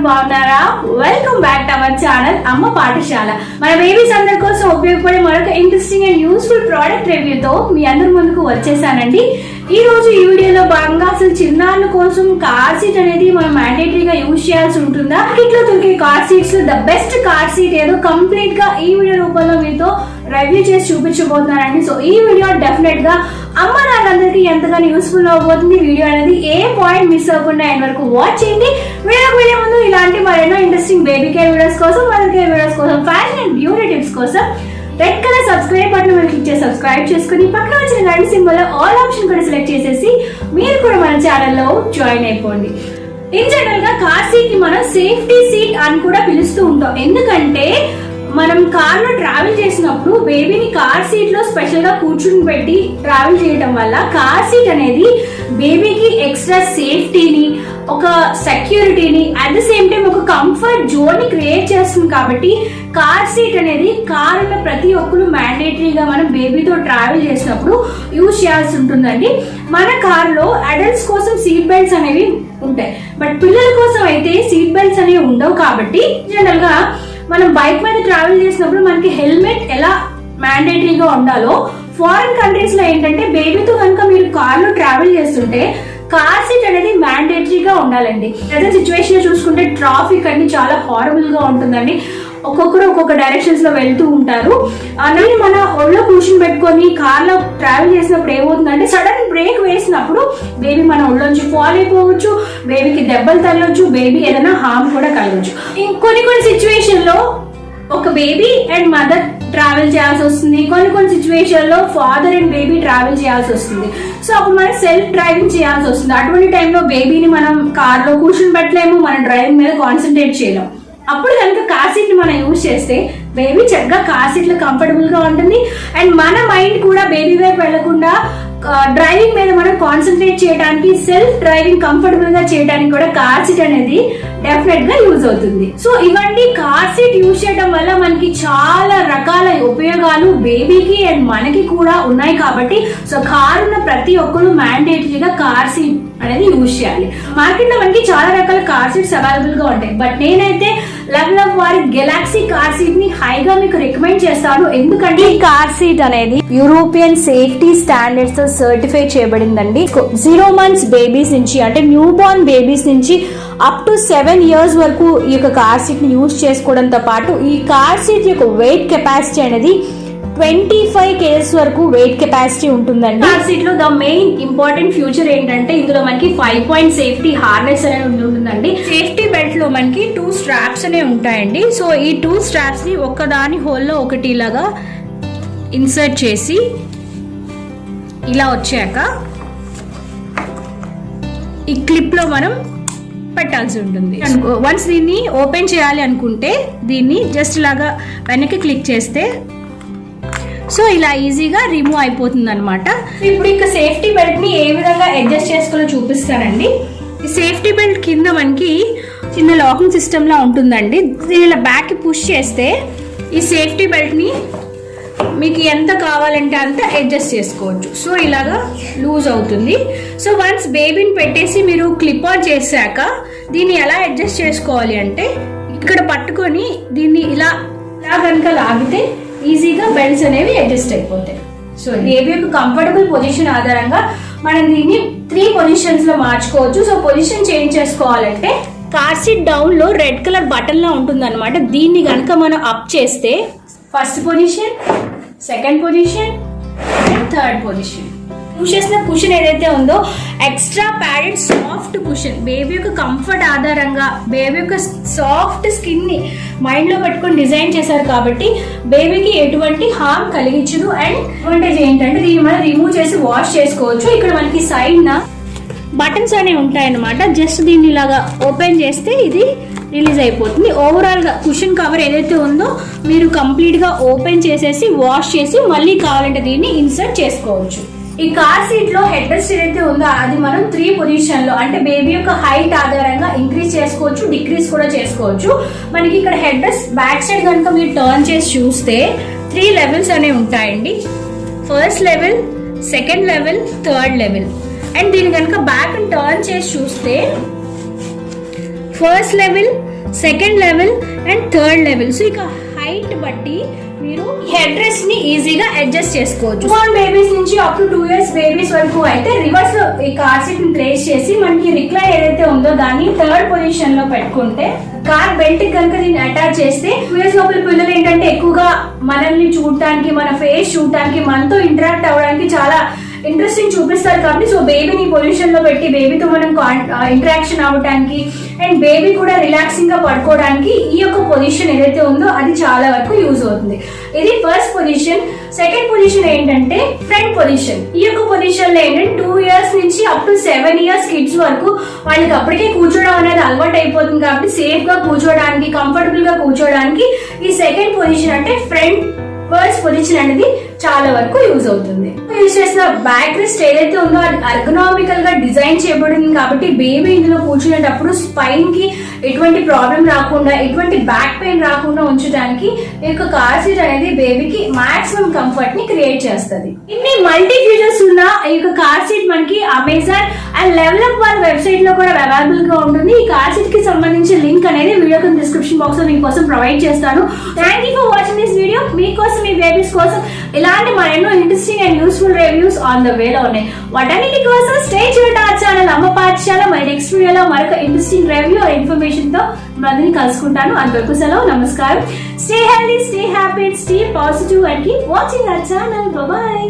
బాగున్నారా? Welcome back to our channel అమ్మ పాఠశాల. మన బేబీస్ అందరి కోసం ఉపయోగపడే మరొక ఇంట్రెస్టింగ్ అండ్ యూస్ఫుల్ ప్రోడక్ట్ రివ్యూతో మీ అందరి ముందుకు వచ్చేసానండి. ఈ రోజు ఈ వీడియోలో భాగంగా అసలు చిన్నారుల కోసం కార్ సీట్ అనేది మనం మ్యాండేటరీగా యూజ్ చేయాల్సి ఉంటుందా, మార్కెట్లో దొరికే car seats the best car seat ఏదో కంప్లీట్ గా ఈ వీడియో రూపంలో మీతో రివ్యూ చేసి చూపించబోతున్నానండి. సో ఈ వీడియో డెఫినెట్ గా అమ్మ నాన్నలందరికీ ఎంతగానో యూస్ఫుల్ అవబోతుంది. వీడియో అనేది ఏ పాయింట్ మిస్ అవ్వకుండా ఎండ్ వరకు వాచ్ చేయండి. వీడియో ముందు ఇలాంటి మరెన్నో ఇంట్రెస్టింగ్ బేబీ కేర్ వీడియోస్ కోసం, మదర్ కేర్ వీడియోస్ కోసం, ఫ్యాషన్ అండ్ బ్యూటీ టిప్స్ కోసం రెడ్ కలర్ సబ్స్క్రైబ్ బటన్ మీద క్లిక్ చేసి సబ్స్క్రైబ్ చేసుకుని పక్కన వచ్చిన గంట సింబల్ ఆల్ ఆప్షన్ కూడా సెలెక్ట్ చేసేసి మీరు కూడా మన ఛానల్లో జాయిన్ అయిపోండి. ఇన్ జనరల్ గా కార్ సీట్ ని మనం సేఫ్టీ సీట్ అని కూడా పిలుస్తూ ఉంటాం. ఎందుకంటే మనం కార్ లో ట్రావెల్ చేసినప్పుడు బేబీని కార్ సీట్ లో స్పెషల్ గా కూర్చుని పెట్టి ట్రావెల్ చేయడం వల్ల కార్ సీట్ అనేది బేబీకి ఎక్స్ట్రా సేఫ్టీని, ఒక సెక్యూరిటీని, అట్ ద సేమ్ టైం ఒక కంఫర్ట్ జోన్ ని క్రియేట్ చేస్తుంది. కాబట్టి కార్ సీట్ అనేది కార్ ఉన్న ప్రతి ఒక్కరు మ్యాండేటరీగా మనం బేబీతో ట్రావెల్ చేసినప్పుడు యూజ్ చేయాల్సి ఉంటుందండి. మన కార్ లో అడల్ట్స్ కోసం సీట్ బెల్ట్స్ అనేవి ఉంటాయి, బట్ పిల్లల కోసం అయితే సీట్ బెల్ట్స్ అనేవి ఉండవు. కాబట్టి జనరల్ గా మనం బైక్ మీద ట్రావెల్ చేసినప్పుడు మనకి హెల్మెట్ ఎలా మ్యాండేటరీగా ఉండాలో, ఫారిన్ కంట్రీస్ లో ఏంటంటే బేబీతో కనుక మీరు కార్ లో ట్రావెల్ చేస్తుంటే కార్ సీట్ అనేది మ్యాండేటరీగా ఉండాలండి. ప్రజెంట్ సిచ్యువేషన్ చూసుకుంటే ట్రాఫిక్ అన్ని చాలా హారబుల్ గా ఉంటుందండి. ఒక్కొక్కరు ఒక్కొక్క డైరెక్షన్స్ లో వెళ్తూ ఉంటారు. అలాగే మన ఒళ్ళో కూర్చుని పెట్టుకొని కార్ లో ట్రావెల్ చేసినప్పుడు ఏమవుతుందంటే సడన్ బ్రేక్ వేసినప్పుడు బేబీ మన ఒళ్ళోంచి ఫాల్ అయిపోవచ్చు, బేబీకి దెబ్బలు తగలవచ్చు, బేబీ ఏదైనా హార్మ్ కూడా కలగచ్చు. కొన్ని సిచ్యువేషన్ లో ఒక బేబీ అండ్ మదర్ ట్రావెల్ చేయాల్సి వస్తుంది. కొన్ని సిచ్యువేషన్ లో ఫాదర్ అండ్ బేబీ ట్రావెల్ చేయాల్సి వస్తుంది. సో అప్పుడు మనం సెల్ఫ్ డ్రైవింగ్ చేయాల్సి వస్తుంది. అటువంటి టైంలో బేబీని మనం కార్ లో కూర్చుని పెట్టలేము, మన డ్రైవింగ్ మీద కాన్సన్ట్రేట్ చేయలేము. అప్పుడు కనుక కార్ సీట్ ని మనం యూజ్ చేస్తే బేబీ చక్కగా కార్ సీట్ లో కంఫర్టబుల్ గా ఉంటుంది. అండ్ మన మైండ్ కూడా బేబీ వైపు వెళ్లకుండా డ్రైవింగ్ మీద మనం కాన్సన్ట్రేట్ చేయడానికి, సెల్ఫ్ డ్రైవింగ్ కంఫర్టబుల్ గా చేయడానికి కూడా కార్ సీట్ అనేది డెఫినెట్ గా యూజ్ అవుతుంది. సో ఇవన్నీ కార్ సీట్ యూజ్ చేయడం వల్ల మనకి చాలా రకాల ఉపయోగాలు బేబీకి అండ్ మనకి కూడా ఉన్నాయి. కాబట్టి సో కార్ ఉన్న ప్రతి ఒక్కరు మ్యాండేటరీగా కార్ సీట్ అనేది యూజ్ చేయాలి. మార్కెట్ లో మనకి చాలా రకాల కార్ సీట్స్ అవైలబుల్ గా ఉంటాయి, బట్ నేనైతే లెవెల్ ఆఫ్ వారి గెలాక్సీ కార్ సీట్ ని హైగా మీకు రికమెండ్ చేస్తాను. ఎందుకంటే ఈ కార్ సీట్ అనేది యూరోపియన్ సేఫ్టీ స్టాండర్డ్స్ తో సర్టిఫై చేయబడిందండి. 0 months బేబీస్ నుంచి, అంటే న్యూ బోర్న్ బేబీస్ నుంచి అప్ టు 7 years వరకు ఈ యొక్క కార్ సీట్ ని యూజ్ చేసుకోవడంతో పాటు ఈ కార్ సీట్ యొక్క వెయిట్ కెపాసిటీ అనేది 25 kgs వరకు వెయిట్ కెపాసిటీ ఉంటుందండి. కార్ సీట్ లో ద మెయిన్ ఇంపార్టెంట్ ఫ్యూచర్ ఏంటంటే ఇందులో మనకి 5-point సేఫ్టీ హార్నెస్ అనేది ఉంటుందండి. సేఫ్టీ బెల్ట్ లో మనకి 2 straps అనేవి ఉంటాయండి. సో ఈ 2 straps ని ఒక్కదాని హోల్ లో ఒకటి ఇలాగా ఇన్సర్ట్ చేసి ఇలా వచ్చాక ఈ క్లిప్ లో మనం పెట్టాల్సి ఉంటుంది. వన్స్ దీన్ని ఓపెన్ చేయాలి అనుకుంటే దీన్ని జస్ట్ ఇలాగా వెనక్కి క్లిక్ చేస్తే సో ఇలా ఈజీగా రిమూవ్ అయిపోతుంది అనమాట. ఇప్పుడు ఇక సేఫ్టీ బెల్ట్ ని ఏ విధంగా అడ్జస్ట్ చేసుకోవాలో చూపిస్తానండి. ఈ సేఫ్టీ బెల్ట్ కింద మనకి చిన్న లాకింగ్ సిస్టమ్ లా ఉంటుందండి. దీని ఇలా బ్యాక్ కి పుష్ చేస్తే ఈ సేఫ్టీ బెల్ట్ ని మీకు ఎంత కావాలంటే అంత అడ్జస్ట్ చేసుకోవచ్చు. సో ఇలాగా లూజ్ అవుతుంది. సో వన్స్ బేబీని పెట్టేసి మీరు క్లిప్ ఆన్ చేశాక దీన్ని ఎలా అడ్జస్ట్ చేసుకోవాలి అంటే ఇక్కడ పట్టుకొని దీన్ని ఇలా కనుక లాగితే ఈజీగా బెల్ట్స్ అనేవి అడ్జస్ట్ అయిపోతాయి. సో బేబీ యొక్క కంఫర్టబుల్ పొజిషన్ ఆధారంగా మనం దీన్ని 3 పొజిషన్స్ లో మార్చుకోవచ్చు. సో పొజిషన్ చేంజ్ చేసుకోవాలంటే కార్ సీట్ డౌన్ లో రెడ్ కలర్ బటన్ లా ఉంటుంది అనమాట. దీన్ని కనుక మనం అప్ చేస్తే first position, second position and third position. Use చేసిన కుషన్ ఏదైతే ఉందో extra padded soft cushion, baby యొక్క కంఫర్ట్ ఆధారంగా బేబీ యొక్క సాఫ్ట్ స్కిన్ ని మైండ్ లో పెట్టుకొని డిజైన్ చేశారు. కాబట్టి బేబీకి ఎటువంటి హార్మ్ కలిగించదు. అండ్ అడ్వాంటేజ్ ఏంటంటే దీన్ని మనం రిమూవ్ చేసి వాష్ చేసుకోవచ్చు. ఇక్కడ మనకి సైడ్ నా బటన్స్ అనేవి ఉంటాయన్నమాట. జస్ట్ దీన్ని ఇలాగా ఓపెన్ చేస్తే ఇది రిలీజ్ అయిపోతుంది. ఓవరాల్ గా కుషన్ కవర్ ఏదైతే ఉందో మీరు కంప్లీట్ గా ఓపెన్ చేసేసి వాష్ చేసి మళ్ళీ కావాలంటే దీన్ని ఇన్సర్ట్ చేసుకోవచ్చు. ఈ కార్ సీట్ లో హెడ్ రెస్ట్ ఏదైతే ఉందో అది మనం 3 పొజిషన్ లో, అంటే బేబీ యొక్క హైట్ ఆధారంగా ఇంక్రీజ్ చేసుకోవచ్చు, డిక్రీజ్ కూడా చేసుకోవచ్చు. మనకి ఇక్కడ హెడ్ రెస్ట్ బ్యాక్ సైడ్ కనుక మీరు టర్న్ చేసి చూస్తే 3 levels అనేవి ఉంటాయండి. First level, second level, third level. And దీని కనుక బ్యాక్ టర్న్ చేసి చూస్తే first level, second level and third level. So ఇక హైట్ బట్టి మీరు హెడ్ రెస్ట్ ని ఈజీగా అడ్జస్ట్ చేసుకోవచ్చు. 1 బేబీస్ నుంచి అప్ టు 2 years బేబీస్ వరకు అయితే రివర్స్ లో ఈ కార్ సీట్ ని ప్లేస్ చేసి మనకి రిక్లైన్ ఏదైతే ఉందో దాన్ని థర్డ్ పొజిషన్ లో పెట్టుకుంటే కార్ బెల్ట్ కనుక దీన్ని అటాచ్ చేస్తే 2 years లోపల పిల్లలు ఏంటంటే ఎక్కువగా మనల్ని చూడటానికి, మన ఫేస్ చూడటానికి, మనతో ఇంటరాక్ట్ అవ్వడానికి చాలా ఇంట్రెస్టింగ్ చూపిస్తారు కాబట్టి సో బేబీని పొజిషన్ లో పెట్టి బేబీతో మనం ఇంటరాక్షన్ అవ్వడానికి అండ్ బేబీ కూడా రిలాక్సింగ్ గా పడుకోవడానికి ఈ యొక్క పొజిషన్ ఏదైతే ఉందో అది చాలా వరకు యూజ్ అవుతుంది. ఇది ఫస్ట్ పొజిషన్. సెకండ్ పొజిషన్ ఏంటంటే ఫ్రంట్ పొజిషన్. ఈ యొక్క పొజిషన్ లో ఏంటంటే 2 years నుంచి అప్ టు 7 years కిడ్స్ వరకు వాళ్ళకి అప్పటికే కూర్చోవడం అనేది అలవాటు అయిపోతుంది కాబట్టి సేఫ్ గా కూర్చోవడానికి, కంఫర్టబుల్ గా కూర్చోవడానికి ఈ సెకండ్ పొజిషన్ అంటే ఫ్రంట్ ఫస్ట్ పొజిషన్ అనేది చాలా వరకు యూజ్ అవుతుంది. యూజ్ చేసిన బ్యాక్ రెస్ట్ ఏదైతే ఉందో అది ఎర్గనామికల్ గా డిజైన్ చేయబడింది కాబట్టి బేబీ ఇందులో కూర్చునేటప్పుడు స్పైన్ కి ఎటువంటి ప్రాబ్లం రాకుండా, ఎటువంటి బ్యాక్ పెయిన్ రాకుండా ఉంచడానికి ఈ యొక్క కార్ సీట్ అనేది బేబీకి మాక్సిమం కంఫర్ట్ ని క్రియేట్ చేస్తుంది. ఇన్ని మల్టీ ఫీచర్స్ ఉన్న ఈ యొక్క కార్ సీట్ మనకి అమెజాన్ అండ్ లెవెల్ అప్ వాళ్ళ వెబ్సైట్ లో కూడా అవైలబుల్ గా ఉంటుంది. ఈ కార్ సీట్ కి సంబంధించిన లింక్ అనేది వీడియో డిస్క్రిప్షన్ బాక్స్ లో మీకోసం ప్రొవైడ్ చేస్తాను. Thank you for watching this video. మీకోసం, మీ బేబీస్ కోసం ఇలాంటి మరెన్నో interesting and useful reviews on the వేలో ఉన్నాయి. వాటన్నిటి కోసం స్టే ట్యూన్డ్ అవర్ ఛానల్ అమ్మ పాఠశాల. మరి నెక్స్ట్ వీడియోలో మరొక ఇంట్రెస్టింగ్ రివ్యూ ఆర్ ఇన్ఫర్మేషన్ తో మళ్ళీ కలుసుకుంటాను. అంతవరకు సెలవు, నమస్కారం. Stay healthy, stay happy, stay positive and keep watching our channel. Bye.